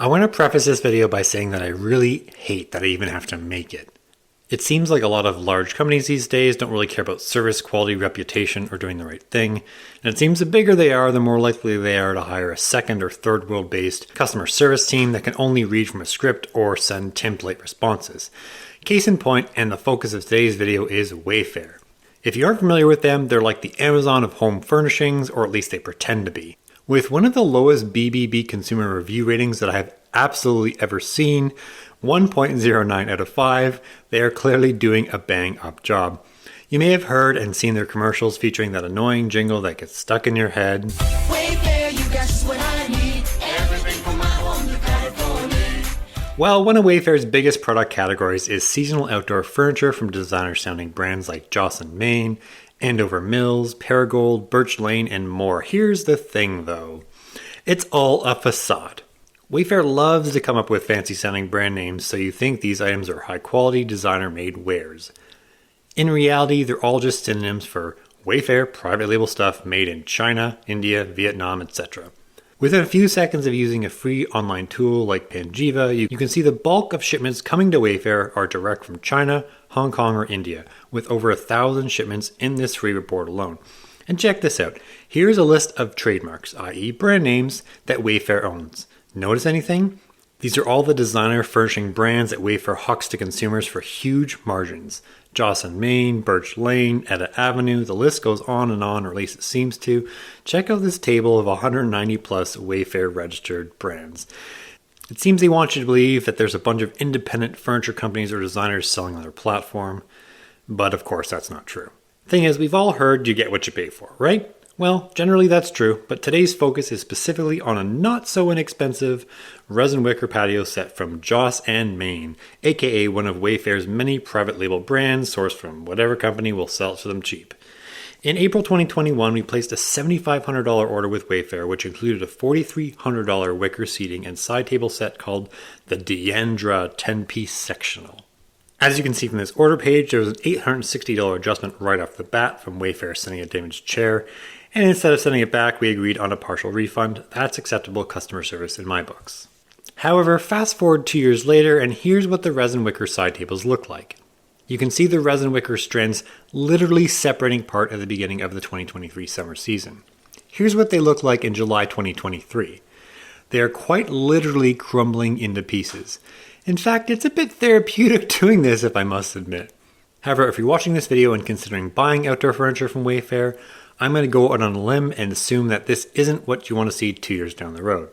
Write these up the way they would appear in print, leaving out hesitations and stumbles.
I want to preface this video by saying that I really hate that I even have to make it. It seems like a lot of large companies these days don't really care about service, quality, reputation, or doing the right thing. And it seems the bigger they are, the more likely they are to hire a second or third world-based customer service team that can only read from a script or send template responses. Case in point, and the focus of today's video is Wayfair. If you aren't familiar with them, they're like the Amazon of home furnishings, or at least they pretend to be. With one of the lowest BBB consumer review ratings that I have absolutely ever seen, 1.09 out of 5, they are clearly doing a bang-up job. You may have heard and seen their commercials featuring that annoying jingle that gets stuck in your head. Wayfair, you got just what I need. Everything for my home, you got it for me. Well, one of Wayfair's biggest product categories is seasonal outdoor furniture from designer-sounding brands like Joss & Main, Andover Mills, Paragould, Birch Lane, and more. Here's the thing though. It's all a facade. Wayfair loves to come up with fancy-sounding brand names so you think these items are high-quality, designer-made wares. In reality, they're all just synonyms for Wayfair private label stuff made in China, India, Vietnam, etc. Within a few seconds of using a free online tool like Panjiva, you can see the bulk of shipments coming to Wayfair are direct from China, Hong Kong, or India, with over 1,000 shipments in this free report alone. And check this out. Here's a list of trademarks, i.e. brand names, that Wayfair owns. Notice anything? These are all the designer furnishing brands that Wayfair hawks to consumers for huge margins. Joss & Main, Birch Lane, Etta Avenue, the list goes on, or at least it seems to. Check out this table of 190 plus Wayfair registered brands. It seems they want you to believe that there's a bunch of independent furniture companies or designers selling on their platform, but of course that's not true. Thing is, we've all heard you get what you pay for, right? Well, generally that's true, but today's focus is specifically on a not so inexpensive resin wicker patio set from Joss & Main, aka one of Wayfair's many private label brands sourced from whatever company will sell it to them cheap. In April 2021, we placed a $7,500 order with Wayfair, which included a $4,300 wicker seating and side table set called the Deandra 10-piece sectional. As you can see from this order page, there was an $860 adjustment right off the bat from Wayfair sending a damaged chair, and instead of sending it back, we agreed on a partial refund. That's acceptable customer service in my books. However, fast forward 2 years later, and here's what the resin wicker side tables look like. You can see the resin wicker strands literally separating apart at the beginning of the 2023 summer season. Here's what they look like in July 2023. They are quite literally crumbling into pieces. In fact, it's a bit therapeutic doing this, if I must admit. However, if you're watching this video and considering buying outdoor furniture from Wayfair, I'm going to go out on a limb and assume that this isn't what you want to see 2 years down the road.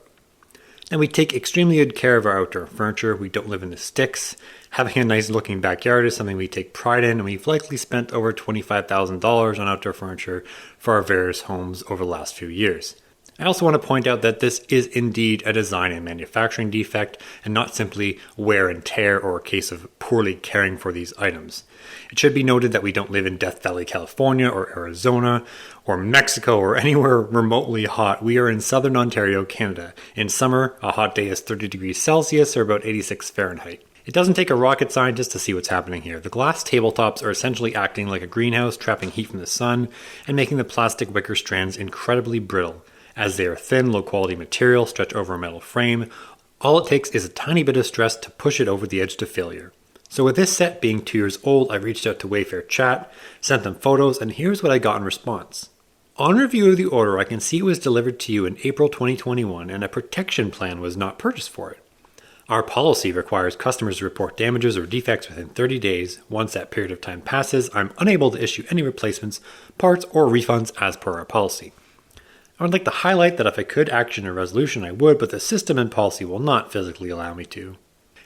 And we take extremely good care of our outdoor furniture. We don't live in the sticks. Having a nice looking backyard is something we take pride in, and we've likely spent over $25,000 on outdoor furniture for our various homes over the last few years. I also want to point out that this is indeed a design and manufacturing defect and not simply wear and tear or a case of poorly caring for these items. It should be noted that we don't live in Death Valley, California or Arizona or Mexico or anywhere remotely hot. We are in southern Ontario, Canada. In summer, a hot day is 30 degrees Celsius or about 86 Fahrenheit. It doesn't take a rocket scientist to see what's happening here. The glass tabletops are essentially acting like a greenhouse, trapping heat from the sun and making the plastic wicker strands incredibly brittle. As they are thin, low-quality material stretched over a metal frame, all it takes is a tiny bit of stress to push it over the edge to failure. So with this set being 2 years old, I reached out to Wayfair chat, sent them photos, and here's what I got in response. On review of the order, I can see it was delivered to you in April 2021 and a protection plan was not purchased for it. Our policy requires customers to report damages or defects within 30 days. Once that period of time passes, I'm unable to issue any replacements, parts, or refunds as per our policy. I would like to highlight that if I could action a resolution, I would, but the system and policy will not physically allow me to.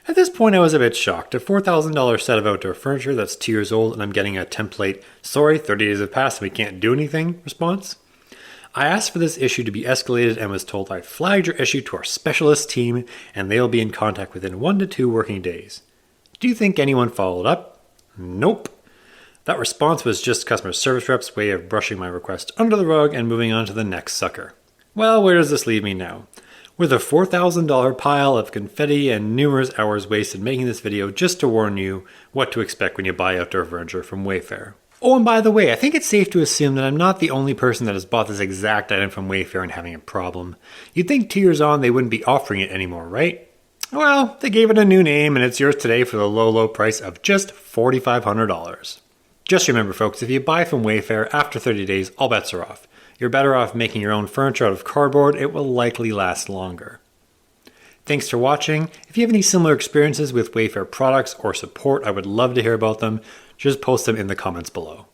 At this point, I was a bit shocked. A $4,000 set of outdoor furniture that's 2 years old, and I'm getting a template, "Sorry, 30 days have passed and we can't do anything" response. I asked for this issue to be escalated and was told I flagged your issue to our specialist team and they'll be in contact within 1 to 2 working days. Do you think anyone followed up? Nope. That response was just customer service rep's way of brushing my request under the rug and moving on to the next sucker. Well, where does this leave me now? With a $4,000 pile of confetti and numerous hours wasted making this video just to warn you what to expect when you buy outdoor furniture from Wayfair. Oh, and by the way, I think it's safe to assume that I'm not the only person that has bought this exact item from Wayfair and having a problem. You'd think 2 years on they wouldn't be offering it anymore, right? Well, they gave it a new name and it's yours today for the low, low price of just $4,500. Just remember, folks, if you buy from Wayfair after 30 days, all bets are off. You're better off making your own furniture out of cardboard. It will likely last longer. Thanks for watching. If you have any similar experiences with Wayfair products or support, I would love to hear about them. Just post them in the comments below.